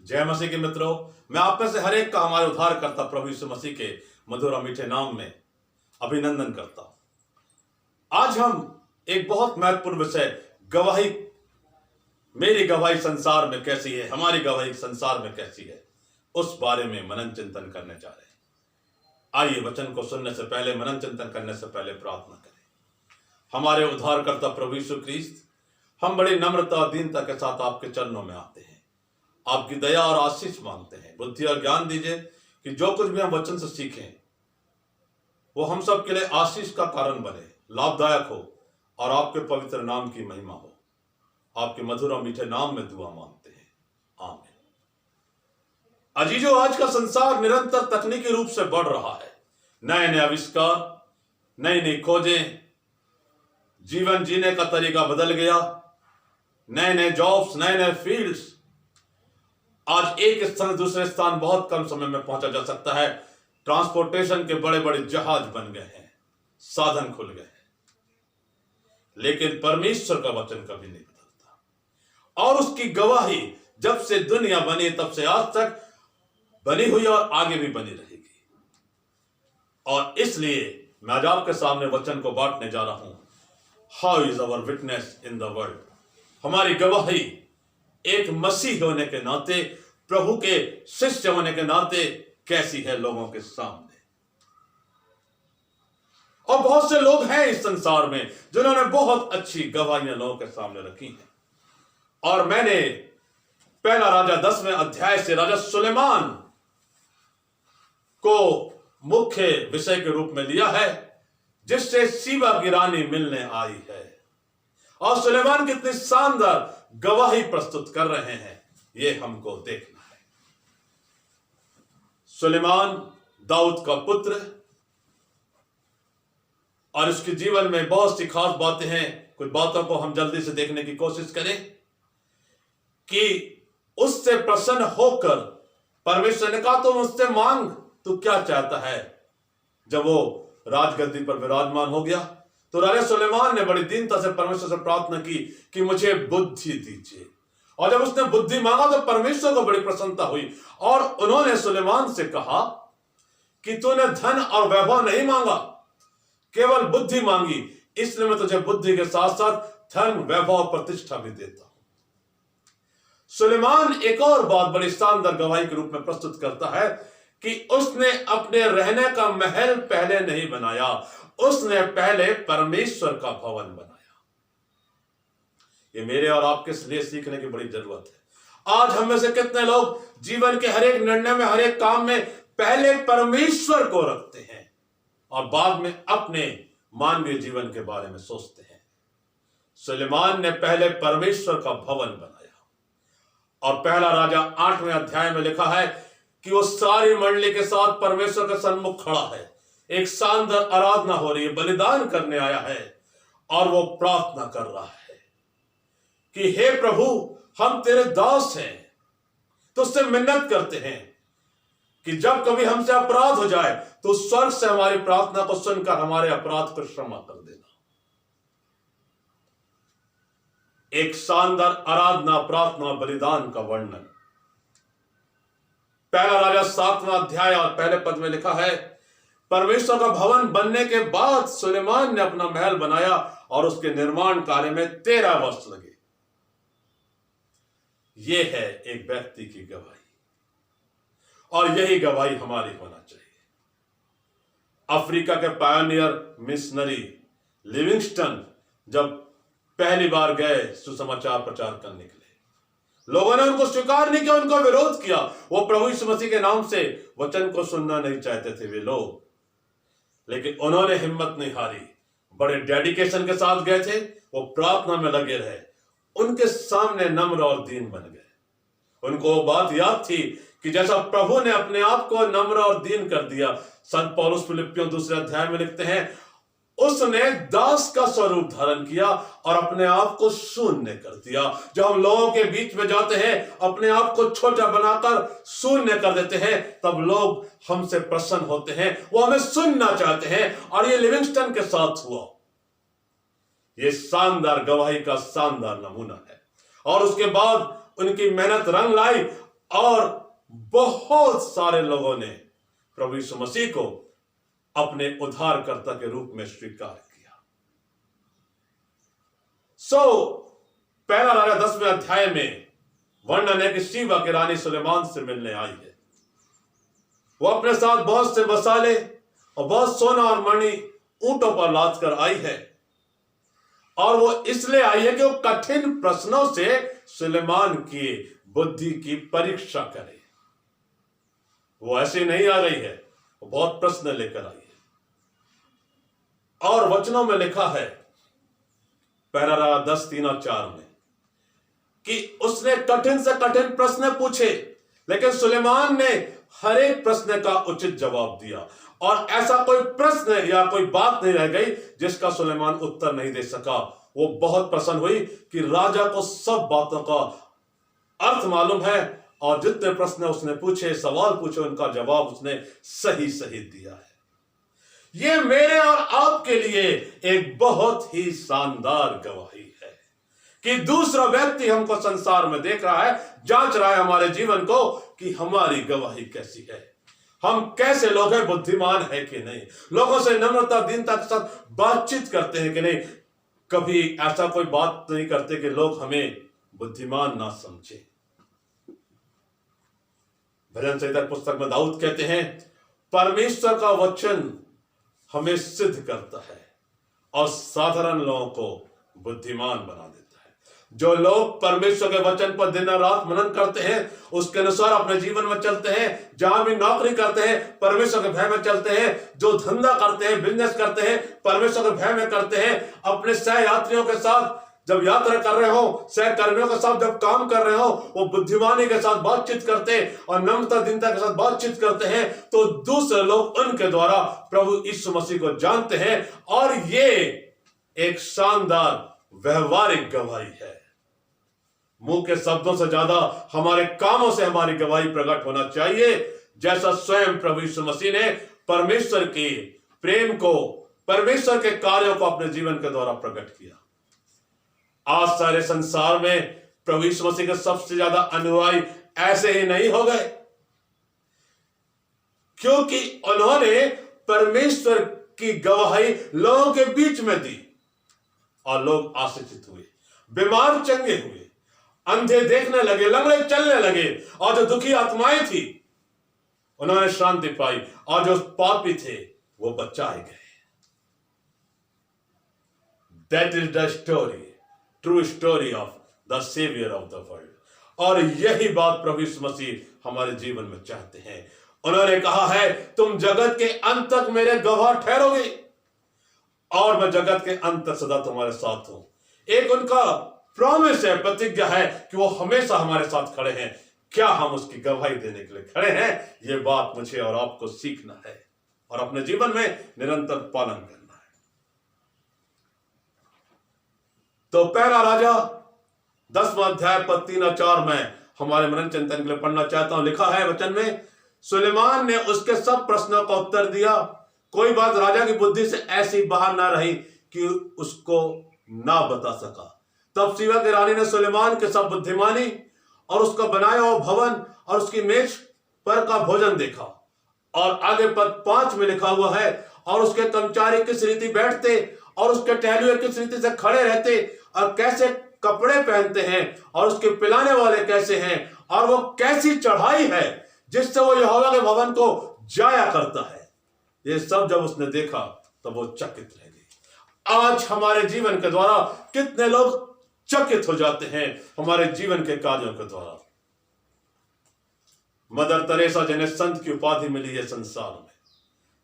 जय मसीह के मित्रों, मैं आप में से हर एक का हमारे उद्धारकर्ता प्रभु यीशु मसीह के मधुर और मीठे नाम में अभिनंदन करता हूं। आज हम एक बहुत महत्वपूर्ण विषय गवाही, मेरी गवाही संसार में कैसी है, हमारी गवाही संसार में कैसी है, उस बारे में मनन चिंतन करने जा रहे हैं। आइए वचन को सुनने से पहले, मनन चिंतन करने से पहले प्रार्थना करें। हमारे उद्धारकर्ता प्रभु यीशु ख्रीस्त, हम बड़ी नम्रता और दीनता के साथ आपके चरणों में आते हैं, आपकी दया और आशीष मांगते हैं। बुद्धि और ज्ञान दीजिए कि जो कुछ भी हम वचन से सीखें वो हम सब के लिए आशीष का कारण बने, लाभदायक हो और आपके पवित्र नाम की महिमा हो। आपके मधुर और मीठे नाम में दुआ मांगते हैं, आमीन। अजीजों, आज का संसार निरंतर तकनीकी रूप से बढ़ रहा है। नए नए आविष्कार, नई नई खोजें, जीवन जीने का तरीका बदल गया। नए नए जॉब्स, नए नए फील्ड्स। आज एक स्थान से दूसरे स्थान बहुत कम समय में पहुंचा जा सकता है। ट्रांसपोर्टेशन के बड़े बड़े जहाज बन गए हैं, साधन खुल गए हैं, लेकिन परमेश्वर का वचन कभी नहीं बदलता और उसकी गवाही जब से दुनिया बनी तब से आज तक बनी हुई और आगे भी बनी रहेगी। और इसलिए मैं आज आपके सामने वचन को बांटने जा रहा हूं। How is our witness in the world? हमारी गवाही एक मसीह होने के नाते, प्रभु के शिष्य होने के नाते कैसी है लोगों के सामने। और बहुत से लोग हैं इस संसार में जिन्होंने बहुत अच्छी गवाहियां लोगों के सामने रखी हैं। और मैंने पहला राजा 10वें अध्याय से राजा सुलेमान को मुख्य विषय के रूप में लिया है, जिससे सीबा की रानी मिलने आई है। और सुलेमान कितनी शानदार गवाही प्रस्तुत कर रहे हैं, यह हमको देखना है। सुलेमान दाऊद का पुत्र, और उसके जीवन में बहुत सी खास बातें हैं। कुछ बातों को हम जल्दी से देखने की कोशिश करें कि उससे प्रसन्न होकर परमेश्वर ने कहा, तुम उससे मांग, तू क्या चाहता है। जब वो राजगद्दी पर विराजमान हो गया तो राजा सुलेमान ने बड़ी दीनता से परमेश्वर से प्रार्थना की कि मुझे बुद्धि दीजिए। और जब उसने बुद्धि मांगा तो परमेश्वर को बड़ी प्रसन्नता हुई और उन्होंने सुलेमान से कहा कि तूने धन और वैभव नहीं मांगा, केवल बुद्धि मांगी, इसलिए मैं तुझे बुद्धि के साथ साथ धन, वैभव, प्रतिष्ठा भी देता हूं। सुलेमान एक और बात बड़ी शानदार गवाही के रूप में प्रस्तुत करता है कि उसने अपने रहने का महल पहले नहीं बनाया, उसने पहले परमेश्वर का भवन बनाया। ये मेरे और आपके लिए सीखने की बड़ी जरूरत है। आज हम में से कितने लोग जीवन के हर एक निर्णय में, हर एक काम में पहले परमेश्वर को रखते हैं और बाद में अपने मानवीय जीवन के बारे में सोचते हैं। सुलेमान ने पहले परमेश्वर का भवन बनाया। और पहला राजा 8वें अध्याय में लिखा है कि वो सारी मंडली के साथ परमेश्वर के सन्मुख खड़ा है। एक शानदार आराधना हो रही है, बलिदान करने आया है और वो प्रार्थना कर रहा है कि हे प्रभु, हम तेरे दास हैं, तो उससे मिन्नत करते हैं कि जब कभी हमसे अपराध हो जाए तो स्वर्ग से हमारी प्रार्थना को सुनकर हमारे अपराध को क्षमा कर देना। एक शानदार आराधना, प्रार्थना, बलिदान का वर्णन पहला राजा 7वां अध्याय और पहले पद में लिखा है, परमेश्वर का भवन बनने के बाद सुलेमान ने अपना महल बनाया और उसके निर्माण कार्य में 13 वर्ष लगे। यह है एक व्यक्ति की गवाही और यही गवाही हमारी होना चाहिए। अफ्रीका के पायनियर मिशनरी लिविंगस्टन जब पहली बार गए सुसमाचार प्रचार करने के लिए, लोगों ने उनको स्वीकार नहीं किया, उनको विरोध किया। वो प्रभु यीशु मसीह के नाम से वचन को सुनना नहीं चाहते थे वे लोग, लेकिन उन्होंने हिम्मत नहीं हारी, बड़े डेडिकेशन के साथ गए थे, वो प्रार्थना में लगे रहे, उनके सामने नम्र और दीन बन गए। उनको वो बात याद थी कि जैसा प्रभु ने अपने आप को नम्र और दीन कर दिया, संत पौलुस फिलिप्पियों 2 अध्याय में लिखते हैं, उसने दास का स्वरूप धारण किया और अपने आप को शून्य कर दिया। जब हम लोगों के बीच में जाते हैं, अपने आप को छोटा बनाकर शून्य कर देते हैं, तब लोग हमसे प्रसन्न होते हैं, वो हमें सुनना चाहते हैं। और ये लिविंगस्टन के साथ हुआ। ये शानदार गवाही का शानदार नमूना है। और उसके बाद उनकी मेहनत रंग लाई और बहुत सारे लोगों ने प्रभु यीशु मसीह को अपने उद्धारकर्ता के रूप में स्वीकार किया। पहला राजा 10वें अध्याय में वर्णन है कि शीबा की रानी सुलेमान से मिलने आई है। वो अपने साथ बहुत से मसाले और बहुत सोना और मणि ऊंटों पर लाद कर आई है, और वो इसलिए आई है कि वो कठिन प्रश्नों से सुलेमान की बुद्धि की परीक्षा करे। वो ऐसे नहीं आ गई है, वो बहुत प्रश्न लेकर आई है। और वचनों में लिखा है पहला राजा 10:3 और 4 में कि उसने कठिन से कठिन प्रश्न पूछे, लेकिन सुलेमान ने हर एक प्रश्न का उचित जवाब दिया, और ऐसा कोई प्रश्न या कोई बात नहीं रह गई जिसका सुलेमान उत्तर नहीं दे सका। वो बहुत प्रसन्न हुई कि राजा को सब बातों का अर्थ मालूम है, और जितने प्रश्न उसने पूछे, सवाल पूछे, उनका जवाब उसने सही सही दिया है। ये मेरे और आपके लिए एक बहुत ही शानदार गवाही है कि दूसरा व्यक्ति हमको संसार में देख रहा है, जांच रहा है हमारे जीवन को कि हमारी गवाही कैसी है, हम कैसे लोग हैं, बुद्धिमान है कि नहीं, लोगों से नम्रता दीनता के साथ बातचीत करते हैं कि नहीं। कभी ऐसा कोई बात नहीं करते कि लोग हमें बुद्धिमान ना समझे। भजन संहिता पुस्तक में दाऊद कहते हैं, परमेश्वर का वचन हमें सिद्ध करता है और साधारण लोगों को बुद्धिमान बना देता है। जो लोग परमेश्वर के वचन पर दिन रात मनन करते हैं, उसके अनुसार अपने जीवन में चलते हैं, जहां भी नौकरी करते हैं परमेश्वर के भय में चलते हैं, जो धंधा करते हैं, बिजनेस करते हैं परमेश्वर के भय में करते हैं, अपने सह यात्रियों के साथ जब यात्रा कर रहे हो, सहकर्मियों के साथ जब काम कर रहे हो, वो बुद्धिमानी के साथ बातचीत करते और नम्रता दीनता के साथ बातचीत करते हैं, तो दूसरे लोग उनके द्वारा प्रभु यीशु मसीह को जानते हैं। और ये एक शानदार व्यवहारिक गवाही है। मुंह के शब्दों से ज्यादा हमारे कामों से हमारी गवाही प्रकट होना चाहिए, जैसा स्वयं प्रभु यीशु मसीह ने परमेश्वर के प्रेम को, परमेश्वर के कार्यों को अपने जीवन के द्वारा प्रकट किया। आज सारे संसार में प्रभु यीशु मसीह के सबसे ज्यादा अनुयायी ऐसे ही नहीं हो गए, क्योंकि उन्होंने परमेश्वर की गवाही लोगों के बीच में दी और लोग आशीषित हुए, बीमार चंगे हुए, अंधे देखने लगे, लंगड़े चलने लगे, और जो दुखी आत्माएं थी उन्होंने शांति पाई, और जो पापी थे वो बचाए गए। That is the story, true story of the saviour of the world. और यही बात प्रभु यीशु मसीह हमारे जीवन में चाहते हैं। उन्होंने कहा है, तुम जगत के अंत तक मेरे गवाह ठहरोगे और मैं जगत के अंत तक सदा तुम्हारे साथ हूं। एक उनका प्रॉमिस है, प्रतिज्ञा है कि वो हमेशा हमारे साथ खड़े हैं। क्या हम उसकी गवाही देने के लिए खड़े हैं? ये बात मुझे और आपको सीखना है और अपने जीवन में निरंतर पालन करना है। तो पहला राजा 10वां अध्याय पद 3 और 4 में हमारे मनन चिंतन के लिए पढ़ना चाहता हूं। लिखा है वचन में, सुलेमान ने उसके सब प्रश्नों का उत्तर दिया, कोई बात राजा की बुद्धि से ऐसी बाहर ना रही कि उसको ना बता सका। तब शीबा की रानी ने सुलेमान के सब बुद्धिमानी और उसका बनाया हुआ भवन और उसकी मेज पर का भोजन देखा। और आगे पद 5 में लिखा हुआ है, और उसके कर्मचारी किस रीति बैठते और उसके टहलुए किस रीति से खड़े रहते और कैसे कपड़े पहनते हैं, और उसके पिलाने वाले कैसे हैं, और वो कैसी चढ़ाई है जिससे वो यहोवा के भवन को जाया करता है। ये सब जब उसने देखा तब वो चकित रह गई। आज हमारे जीवन के द्वारा कितने लोग चकित हो जाते हैं हमारे जीवन के कार्यों के द्वारा। मदर तेरेसा, जिन्हें संत की उपाधि मिली है संसार में,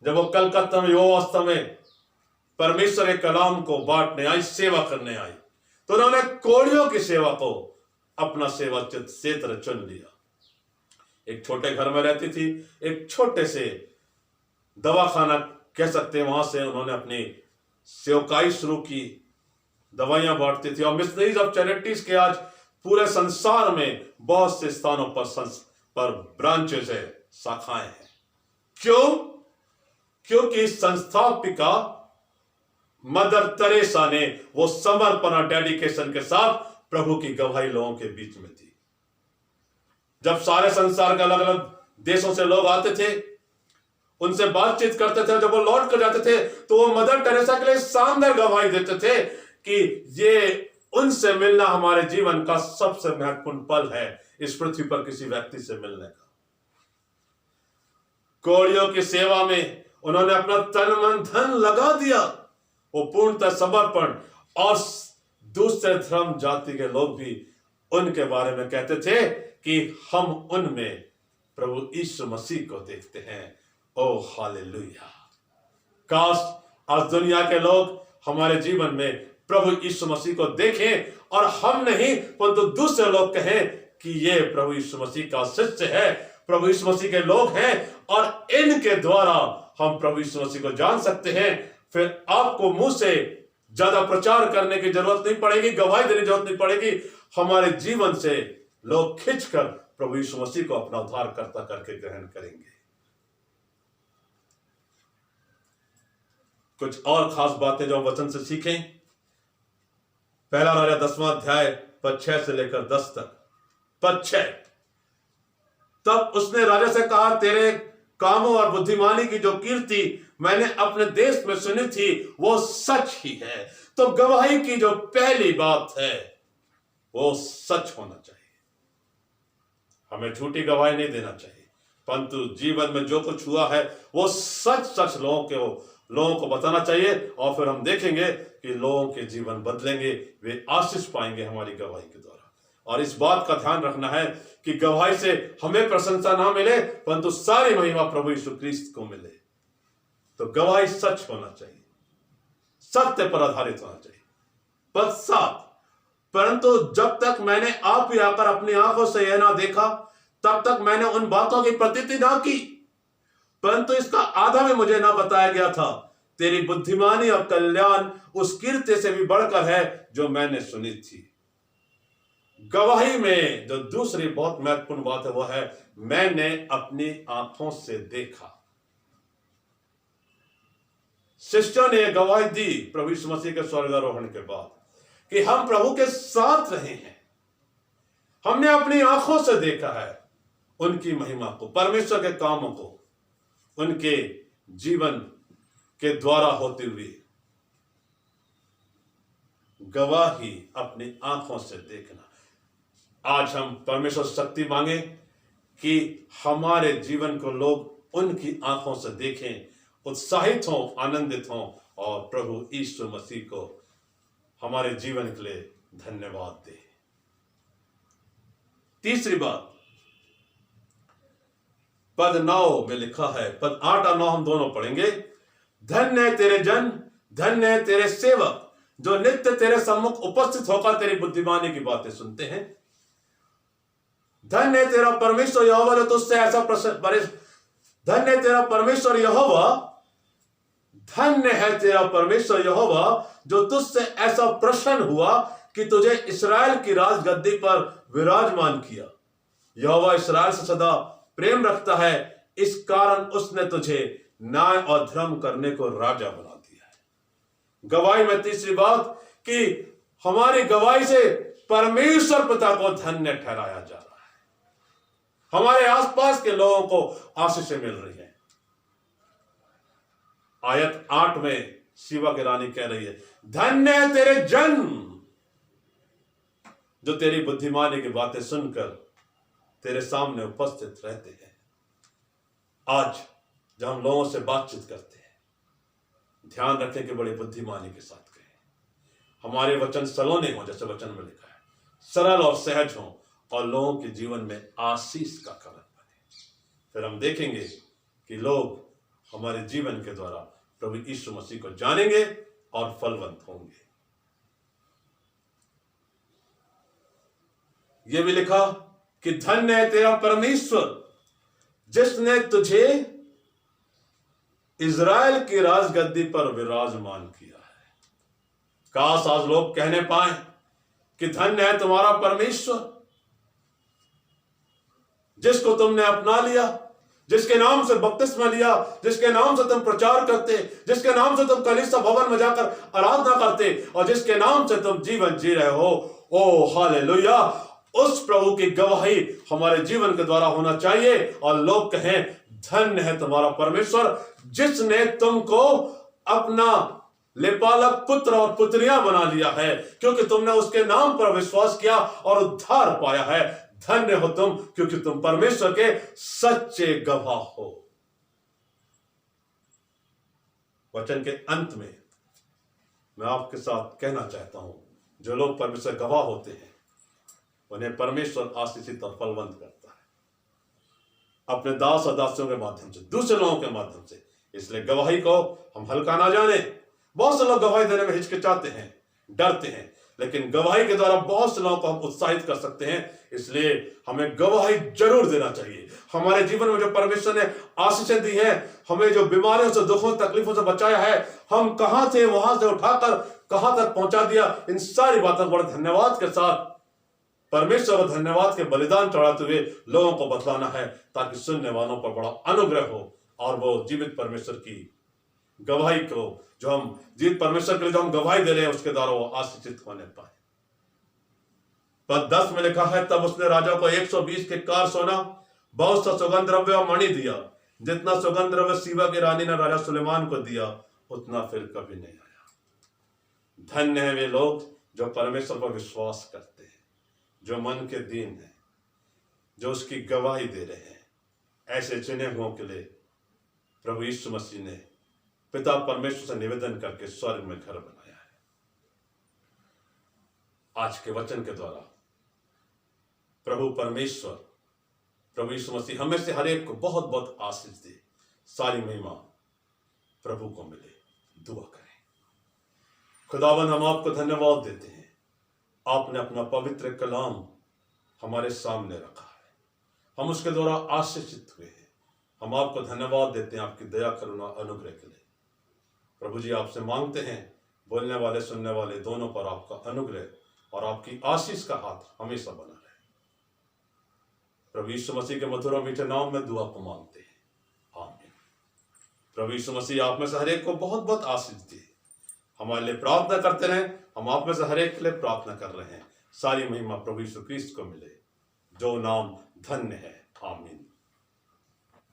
जब वो कलकत्ता में युवावस्था में परमेश्वर के कलाम को बांटने आई, सेवा करने आई, तो उन्होंने कोढ़ियों की सेवा को अपना सेवा क्षेत्र चुन लिया। एक छोटे घर में रहती थी, एक छोटे से दवाखाना कह सकते हैं, वहां से उन्होंने अपनी सेवकाई शुरू की, दवाइयां बांटती थी। और मिशनरीज ऑफ चैरिटीज के आज पूरे संसार में बहुत से स्थानों पर ब्रांचेस है, शाखाएं हैं। क्यों? क्योंकि संस्थापिका मदर तेरेसा ने वो समर्पण और डेडिकेशन के साथ प्रभु की गवाही लोगों के बीच में दी। जब सारे संसार के अलग अलग देशों से लोग आते थे, उनसे बातचीत करते थे, जब वो लौट कर जाते थे तो वो मदर टेरेसा के लिए शानदार गवाही देते थे कि ये उनसे मिलना हमारे जीवन का सबसे महत्वपूर्ण पल है, इस पृथ्वी पर किसी व्यक्ति से मिलने का। कोड़ियों की सेवा में उन्होंने अपना तन मन धन लगा दिया। वो पूर्णतः समर्पण, और दूसरे धर्म जाति के लोग भी उनके बारे में कहते थे कि हम उनमें प्रभु यीशु मसीह को देखते हैं। ओ हालेलुया! काश आज दुनिया के लोग हमारे जीवन में प्रभु यीशु मसीह को देखें और हम नहीं परंतु दूसरे लोग कहें कि ये प्रभु यीशु मसीह का शिष्य है, प्रभु यीशु मसीह के लोग हैं और इनके द्वारा हम प्रभु यीशु मसीह को जान सकते हैं। फिर आपको मुंह से ज्यादा प्रचार करने की जरूरत नहीं पड़ेगी, गवाही देने की जरूरत नहीं पड़ेगी। हमारे जीवन से लोग खिंचकर प्रभु यीशु मसीह को अपना उद्धारकर्ता करके ग्रहण करेंगे। कुछ और खास बातें जो हम वचन से सीखें। पहला राजा 10वां अध्याय पद 6 से लेकर 10 तक। पद 6, तब उसने राजा से कहा, तेरे कामों और बुद्धिमानी की जो कीर्ति मैंने अपने देश में सुनी थी वो सच ही है। तो गवाही की जो पहली बात है वो सच होना चाहिए। हमें झूठी गवाही नहीं देना चाहिए, परंतु जीवन में जो कुछ हुआ है वो सच सच लोगों को बताना चाहिए। और फिर हम देखेंगे कि लोगों के जीवन बदलेंगे, वे आशीष पाएंगे हमारी गवाही के द्वारा। और इस बात का ध्यान रखना है कि गवाही से हमें प्रशंसा ना मिले परंतु सारी महिमा प्रभु यीशु ख्रीस्त को मिले। तो गवाही सच होना चाहिए, सत्य पर आधारित होना चाहिए। पद 7, परंतु जब तक मैंने आप ही आकर अपनी आंखों से यह ना देखा तब तक मैंने उन बातों की प्रतीति ना की, परंतु इसका आधा भी मुझे ना बताया गया था। तेरी बुद्धिमानी और कल्याण उस कीर्ति से भी बढ़कर है जो मैंने सुनी थी। गवाही में जो दूसरी बहुत महत्वपूर्ण बात है वो है मैंने अपनी आंखों से देखा। शिष्यों ने गवाही दी प्रभु यीशु मसीह के स्वर्गारोहण के बाद कि हम प्रभु के साथ रहे हैं। हमने अपनी आंखों से देखा है उनकी महिमा को, परमेश्वर के कामों को, उनके जीवन के द्वारा होती हुई। गवाही अपनी आंखों से देखना। आज हम परमेश्वर से शक्ति मांगे कि हमारे जीवन को लोग उनकी आंखों से देखें, उत्साहित हों, आनंदित हों और प्रभु यीशु मसीह को हमारे जीवन के लिए धन्यवाद दें। तीसरी बात पद 9 में लिखा है, पद 8 और 9 हम दोनों पढ़ेंगे। धन्य है तेरे जन, धन्य है तेरे सेवक जो नित्य तेरे सम्मुख उपस्थित होकर तेरी बुद्धिमानी की बातें सुनते हैं। धन्य है तेरा परमेश्वर यहोवा जो तुझसे ऐसा धन्य है तेरा परमेश्वर यहोवा, धन्य है तेरा परमेश्वर यहोवा जो तुझसे ऐसा प्रसन्न हुआ कि तुझे इस्राएल की राजगद्दी पर विराजमान किया। यहोवा इस्राएल से सदा प्रेम रखता है, इस कारण उसने तुझे न्याय और धर्म करने को राजा बना दिया है। गवाही में तीसरी बात कि हमारी गवाही से परमेश्वर पिता को धन्य ठहराया जा रहा है। हमारे आसपास के लोगों को आशीषें मिल रही है। आयत 8 में शिवा की रानी कह रही है, धन्य है तेरे जन जो तेरी बुद्धिमानी की बातें सुनकर तेरे सामने उपस्थित रहते हैं। आज जब हम लोगों से बातचीत करते हैं, ध्यान रखें कि बड़ी बुद्धिमानी के साथ कहें। हमारे वचन सलोने हो, जैसे वचन में लिखा है, सरल और सहज हो और लोगों के जीवन में आशीष का कारण बने। फिर हम देखेंगे कि लोग हमारे जीवन के द्वारा प्रभु यीशु मसीह को जानेंगे और फलवंत होंगे। यह भी लिखा कि धन्य है तेरा परमेश्वर जिसने तुझे इज़राइल की राजगद्दी पर विराजमान किया है। काश आज लोग कहने पाए कि धन्य है तुम्हारा परमेश्वर जिसको तुमने अपना लिया, जिसके नाम से बपतिस्मा लिया, जिसके नाम से तुम प्रचार करते, जिसके नाम से तुम कलीसिया भवन में जाकर आराधना करते और जिसके नाम से तुम जीवन जी रहे हो। ओ हालेलुया! उस प्रभु की गवाही हमारे जीवन के द्वारा होना चाहिए और लोग कहें धन्य है तुम्हारा परमेश्वर जिसने तुमको अपना लेपालक पुत्र और पुत्रियां बना लिया है, क्योंकि तुमने उसके नाम पर विश्वास किया और उद्धार पाया है। धन्य हो तुम, क्योंकि तुम परमेश्वर के सच्चे गवाह हो। वचन के अंत में मैं आपके साथ कहना चाहता हूं, जो लोग परमेश्वर गवाह होते हैं उन्हें परमेश्वर आशीषित और फलवंत करता है अपने दास और दासियों के माध्यम से, दूसरे लोगों के माध्यम से। इसलिए गवाही को हम हल्का ना जाने। बहुत से लोग गवाही देने में हिचकिचाते हैं, डरते हैं, लेकिन गवाही के द्वारा बहुत से लोगों को हम उत्साहित कर सकते हैं। इसलिए हमें गवाही जरूर देना चाहिए। हमारे जीवन में जो परमेश्वर ने आशीषें दी हैं, हमें जो बीमारियों से, दुखों, तकलीफों से बचाया है, हम कहां थे वहां से उठाकर कहां तक पहुंचा दिया, इन सारी बातों को बड़े धन्यवाद के साथ, परमेश्वर और धन्यवाद के बलिदान चढ़ाते हुए लोगों को बतलाना है, ताकि सुनने वालों पर बड़ा अनुग्रह हो और वो जीवित परमेश्वर की गवाही को, जो हम जीवित परमेश्वर के लिए जो हम गवाही दे रहे हैं, उसके द्वारा वो आशीषित होने पाए। पद 10 में लिखा है, तब उसने राजा को 120 के कार सोना, बहुत सा सुगंध द्रव्य और मणि दिया। जितना सुगंध द्रव्य सीबा की रानी ने राजा सुलेमान को दिया, उतना फिर कभी नहीं आया। धन्य है वे लोग जो परमेश्वर पर विश्वास करते हैं, जो मन के दीन है, जो उसकी गवाही दे रहे हैं। ऐसे चुने हुओं के लिए प्रभु यीशु मसीह ने पिता परमेश्वर से निवेदन करके स्वर्ग में घर बनाया है। आज के वचन के द्वारा प्रभु परमेश्वर, प्रभु यीशु मसीह हमें से हर एक को बहुत बहुत आशीष दे। सारी महिमा प्रभु को मिले। दुआ करें। खुदावन, हम आपको धन्यवाद देते हैं, आपने अपना पवित्र कलाम हमारे सामने रखा है, हम उसके द्वारा आशीषित हुए हैं। हम आपको धन्यवाद देते हैं आपकी दया, करुणा, अनुग्रह के लिए। प्रभु जी, आपसे मांगते हैं बोलने वाले सुनने वाले दोनों पर आपका अनुग्रह और आपकी आशीष का हाथ हमेशा बना रहे। प्रभु यीशु मसीह के मधुर और मीठे नाम में दुआ को मांगते हैं, आमीन। प्रभु यीशु मसीह आप में से हर एक को बहुत बहुत आशीष दे। हमारे लिए प्रार्थना करते रहें, हम आप में से हर एक के लिए प्रार्थना कर रहे हैं। सारी महिमा प्रभु यीशु क्रिस्त को मिले, जो नाम धन्य है, आमीन।